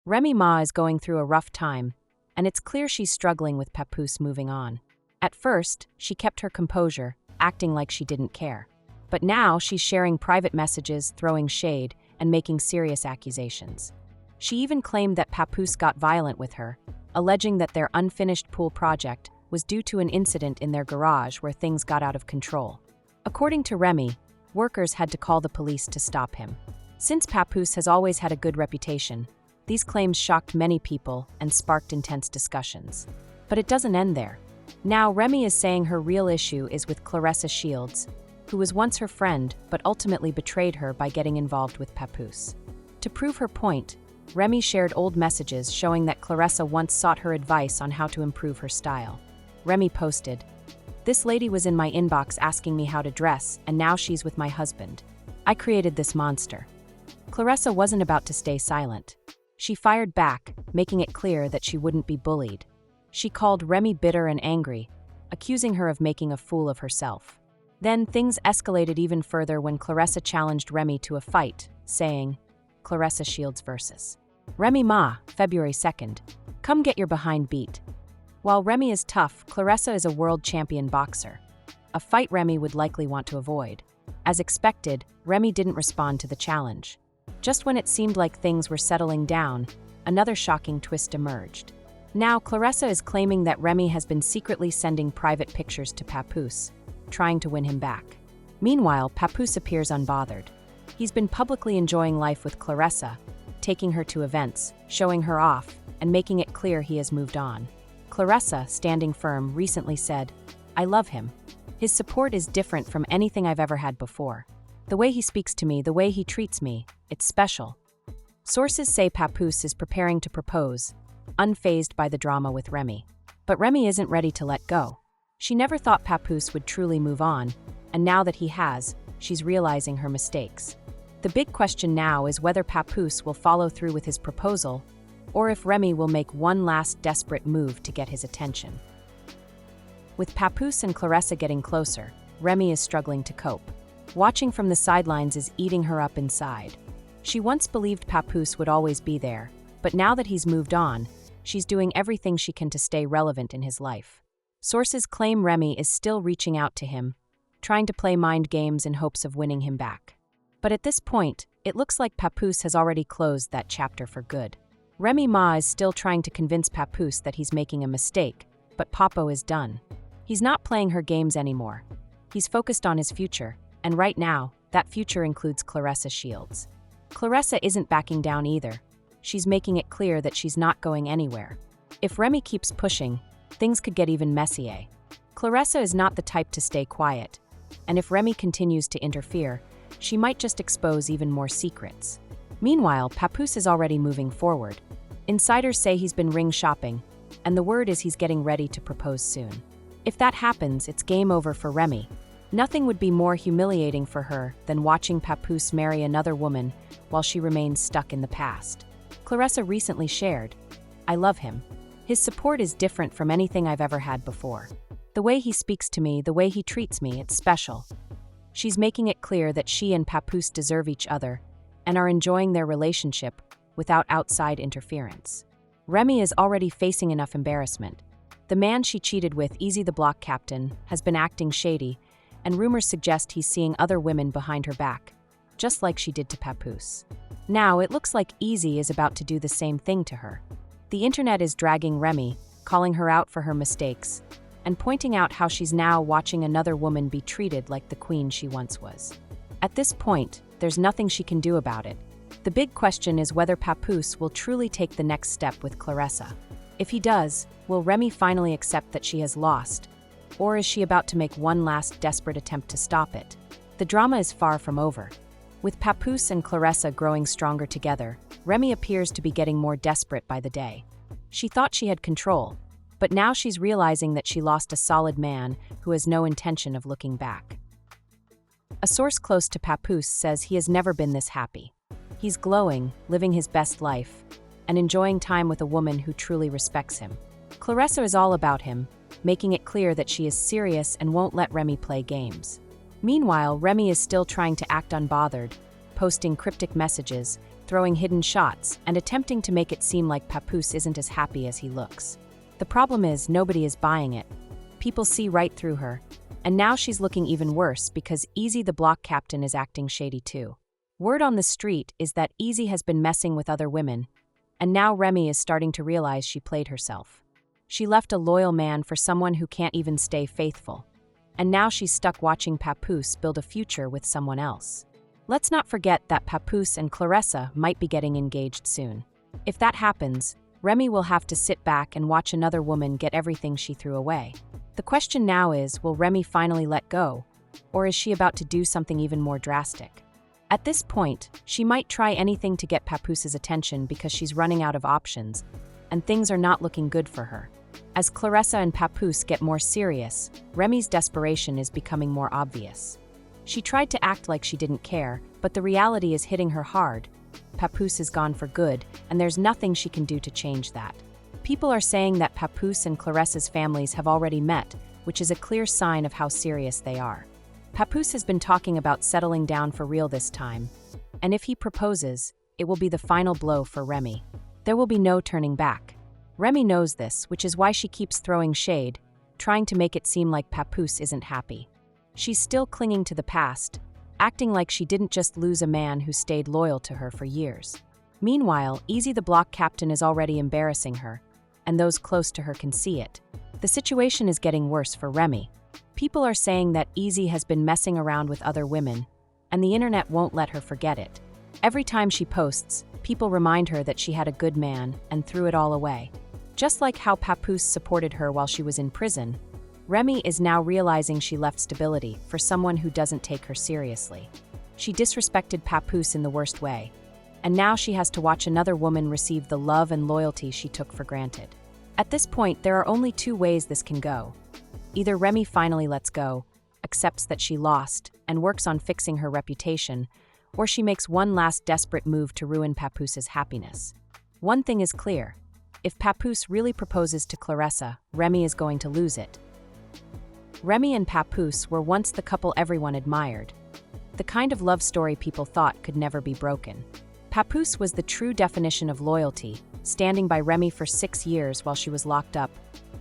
Remy Ma is going through a rough time, and it's clear she's struggling with Papoose moving on. At first, she kept her composure, acting like she didn't care. But now she's sharing private messages, throwing shade, and making serious accusations. She even claimed that Papoose got violent with her, alleging that their unfinished pool project was due to an incident in their garage where things got out of control. According to Remy, workers had to call the police to stop him. Since Papoose has always had a good reputation, these claims shocked many people and sparked intense discussions. But it doesn't end there. Now Remy is saying her real issue is with Claressa Shields, who was once her friend but ultimately betrayed her by getting involved with Papoose. To prove her point, Remy shared old messages showing that Claressa once sought her advice on how to improve her style. Remy posted, "This lady was in my inbox asking me how to dress, and now she's with my husband. I created this monster." Claressa wasn't about to stay silent. She fired back, making it clear that she wouldn't be bullied. She called Remy bitter and angry, accusing her of making a fool of herself. Then things escalated even further when Claressa challenged Remy to a fight, saying, Claressa Shields vs. Remy Ma, February 2nd. Come get your behind beat. While Remy is tough, Claressa is a world champion boxer. A fight Remy would likely want to avoid. As expected, Remy didn't respond to the challenge. Just when it seemed like things were settling down, another shocking twist emerged. Now, Claressa is claiming that Remy has been secretly sending private pictures to Papoose, trying to win him back. Meanwhile, Papoose appears unbothered. He's been publicly enjoying life with Claressa, taking her to events, showing her off, and making it clear he has moved on. Claressa, standing firm, recently said, "I love him. His support is different from anything I've ever had before. The way he speaks to me, the way he treats me, it's special." Sources say Papoose is preparing to propose, unfazed by the drama with Remy. But Remy isn't ready to let go. She never thought Papoose would truly move on, and now that he has, she's realizing her mistakes. The big question now is whether Papoose will follow through with his proposal, or if Remy will make one last desperate move to get his attention. With Papoose and Claressa getting closer, Remy is struggling to cope. Watching from the sidelines is eating her up inside. She once believed Papoose would always be there, but now that he's moved on, she's doing everything she can to stay relevant in his life. Sources claim Remy is still reaching out to him, trying to play mind games in hopes of winning him back. But at this point, it looks like Papoose has already closed that chapter for good. Remy Ma is still trying to convince Papoose that he's making a mistake, but Papo is done. He's not playing her games anymore. He's focused on his future, and right now, that future includes Claressa Shields. Claressa isn't backing down either. She's making it clear that she's not going anywhere. If Remy keeps pushing, things could get even messier. Claressa is not the type to stay quiet, and if Remy continues to interfere, she might just expose even more secrets. Meanwhile, Papoose is already moving forward. Insiders say he's been ring shopping, and the word is he's getting ready to propose soon. If that happens, it's game over for Remy. Nothing would be more humiliating for her than watching Papoose marry another woman while she remains stuck in the past. Claressa recently shared, "I love him. His support is different from anything I've ever had before. The way he speaks to me, the way he treats me, it's special." She's making it clear that she and Papoose deserve each other and are enjoying their relationship without outside interference. Remy is already facing enough embarrassment. The man she cheated with, Easy the Block Captain, has been acting shady, and rumors suggest he's seeing other women behind her back, just like she did to Papoose. Now, it looks like Easy is about to do the same thing to her. The internet is dragging Remy, calling her out for her mistakes, and pointing out how she's now watching another woman be treated like the queen she once was. At this point, there's nothing she can do about it. The big question is whether Papoose will truly take the next step with Claressa. If he does, will Remy finally accept that she has lost, or is she about to make one last desperate attempt to stop it? The drama is far from over. With Papoose and Claressa growing stronger together, Remy appears to be getting more desperate by the day. She thought she had control, but now she's realizing that she lost a solid man who has no intention of looking back. A source close to Papoose says he has never been this happy. He's glowing, living his best life, and enjoying time with a woman who truly respects him. Claressa is all about him, making it clear that she is serious and won't let Remy play games. Meanwhile, Remy is still trying to act unbothered, posting cryptic messages, throwing hidden shots, and attempting to make it seem like Papoose isn't as happy as he looks. The problem is, nobody is buying it. People see right through her, and now she's looking even worse because Easy the block captain is acting shady too. Word on the street is that Easy has been messing with other women, and now Remy is starting to realize she played herself. She left a loyal man for someone who can't even stay faithful, and now she's stuck watching Papoose build a future with someone else. Let's not forget that Papoose and Claressa might be getting engaged soon. If that happens, Remy will have to sit back and watch another woman get everything she threw away. The question now is, will Remy finally let go, or is she about to do something even more drastic? At this point, she might try anything to get Papoose's attention because she's running out of options, and things are not looking good for her. As Claressa and Papoose get more serious, Remy's desperation is becoming more obvious. She tried to act like she didn't care, but the reality is hitting her hard. Papoose is gone for good, and there's nothing she can do to change that. People are saying that Papoose and Claressa's families have already met, which is a clear sign of how serious they are. Papoose has been talking about settling down for real this time, and if he proposes, it will be the final blow for Remy. There will be no turning back. Remy knows this, which is why she keeps throwing shade, trying to make it seem like Papoose isn't happy. She's still clinging to the past, acting like she didn't just lose a man who stayed loyal to her for years. Meanwhile, Easy the block captain is already embarrassing her, and those close to her can see it. The situation is getting worse for Remy. People are saying that Easy has been messing around with other women, and the internet won't let her forget it. Every time she posts, people remind her that she had a good man and threw it all away. Just like how Papoose supported her while she was in prison, Remy is now realizing she left stability for someone who doesn't take her seriously. She disrespected Papoose in the worst way, and now she has to watch another woman receive the love and loyalty she took for granted. At this point, there are only two ways this can go. Either Remy finally lets go, accepts that she lost, and works on fixing her reputation, or she makes one last desperate move to ruin Papoose's happiness. One thing is clear. If Papoose really proposes to Claressa, Remy is going to lose it. Remy and Papoose were once the couple everyone admired, the kind of love story people thought could never be broken. Papoose was the true definition of loyalty, standing by Remy for 6 years while she was locked up,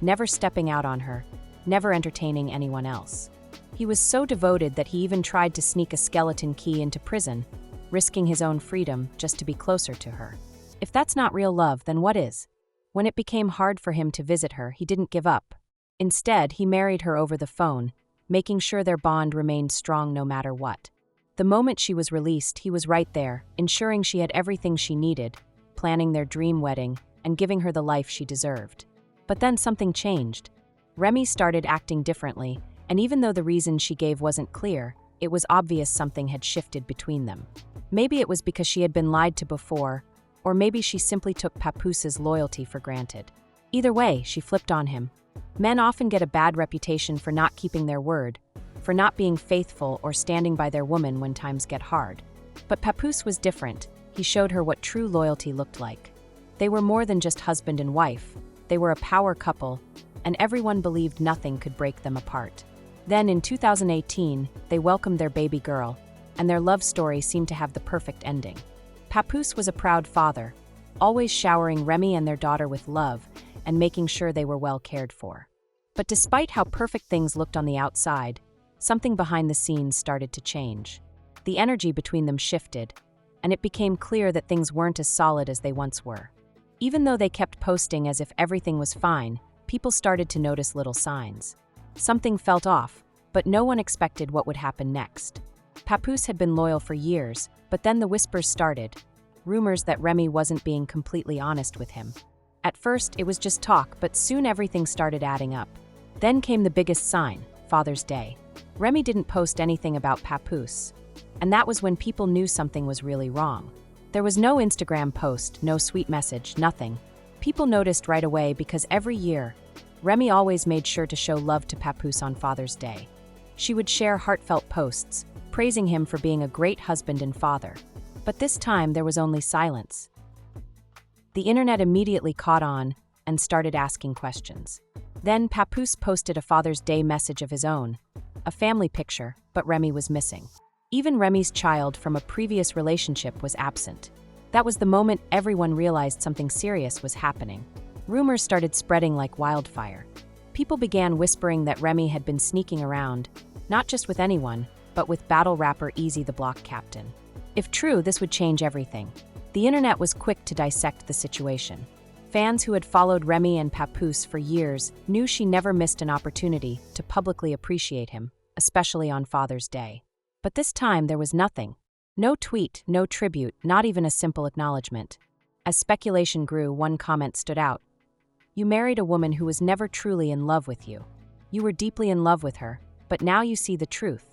never stepping out on her, never entertaining anyone else. He was so devoted that he even tried to sneak a skeleton key into prison, risking his own freedom just to be closer to her. If that's not real love, then what is? When it became hard for him to visit her, he didn't give up. Instead, he married her over the phone, making sure their bond remained strong no matter what. The moment she was released, he was right there, ensuring she had everything she needed, planning their dream wedding, and giving her the life she deserved. But then something changed. Remy started acting differently, and even though the reason she gave wasn't clear, it was obvious something had shifted between them. Maybe it was because she had been lied to before, or maybe she simply took Papoose's loyalty for granted. Either way, she flipped on him. Men often get a bad reputation for not keeping their word, for not being faithful or standing by their woman when times get hard. But Papoose was different. He showed her what true loyalty looked like. They were more than just husband and wife. They were a power couple, and everyone believed nothing could break them apart. Then, in 2018, they welcomed their baby girl, and their love story seemed to have the perfect ending. Papoose was a proud father, always showering Remy and their daughter with love and making sure they were well cared for. But despite how perfect things looked on the outside, something behind the scenes started to change. The energy between them shifted, and it became clear that things weren't as solid as they once were. Even though they kept posting as if everything was fine, people started to notice little signs. Something felt off, but no one expected what would happen next. Papoose had been loyal for years, but then the whispers started, rumors that Remy wasn't being completely honest with him. At first, it was just talk, but soon everything started adding up. Then came the biggest sign, Father's Day. Remy didn't post anything about Papoose, and that was when people knew something was really wrong. There was no Instagram post, no sweet message, nothing. People noticed right away because every year, Remy always made sure to show love to Papoose on Father's Day. She would share heartfelt posts, praising him for being a great husband and father. But this time, there was only silence. The internet immediately caught on and started asking questions. Then Papoose posted a Father's Day message of his own, a family picture, but Remy was missing. Even Remy's child from a previous relationship was absent. That was the moment everyone realized something serious was happening. Rumors started spreading like wildfire. People began whispering that Remy had been sneaking around, not just with anyone, but with battle rapper Eazy the Block Captain. If true, this would change everything. The internet was quick to dissect the situation. Fans who had followed Remy and Papoose for years knew she never missed an opportunity to publicly appreciate him, especially on Father's Day. But this time there was nothing. No tweet, no tribute, not even a simple acknowledgement. As speculation grew, one comment stood out. "You married a woman who was never truly in love with you. You were deeply in love with her, but now you see the truth."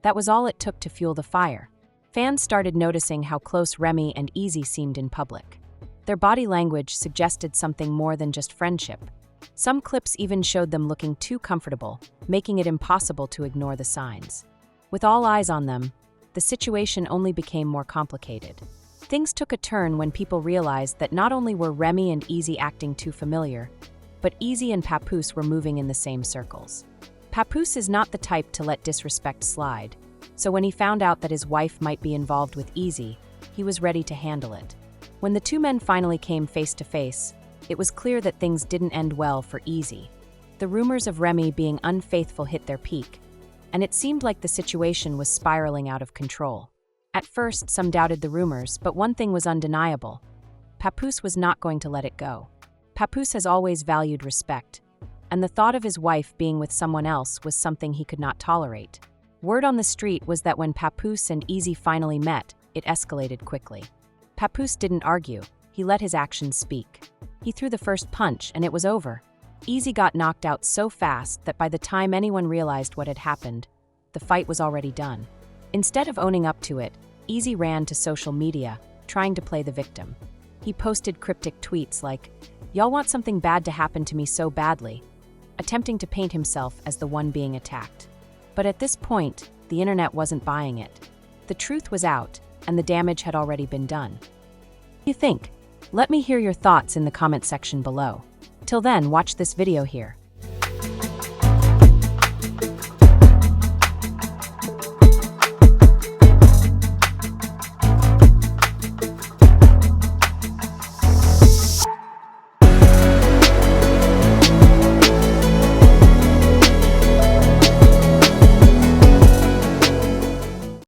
That was all it took to fuel the fire. Fans started noticing how close Remy and Eazy seemed in public. Their body language suggested something more than just friendship. Some clips even showed them looking too comfortable, making it impossible to ignore the signs. With all eyes on them, the situation only became more complicated. Things took a turn when people realized that not only were Remy and Eazy acting too familiar, but Eazy and Papoose were moving in the same circles. Papoose is not the type to let disrespect slide, so when he found out that his wife might be involved with Eazy, he was ready to handle it. When the two men finally came face to face, it was clear that things didn't end well for Eazy. The rumors of Remy being unfaithful hit their peak, and it seemed like the situation was spiraling out of control. At first, some doubted the rumors, but one thing was undeniable. Papoose was not going to let it go. Papoose has always valued respect, and the thought of his wife being with someone else was something he could not tolerate. Word on the street was that when Papoose and Eazy finally met, it escalated quickly. Papoose didn't argue, he let his actions speak. He threw the first punch, and it was over. Eazy got knocked out so fast that by the time anyone realized what had happened, the fight was already done. Instead of owning up to it, Eazy ran to social media, trying to play the victim. He posted cryptic tweets like, "Y'all want something bad to happen to me so badly," attempting to paint himself as the one being attacked. But at this point, the internet wasn't buying it. The truth was out, and the damage had already been done. What do you think? Let me hear your thoughts in the comment section below. Till then, watch this video here.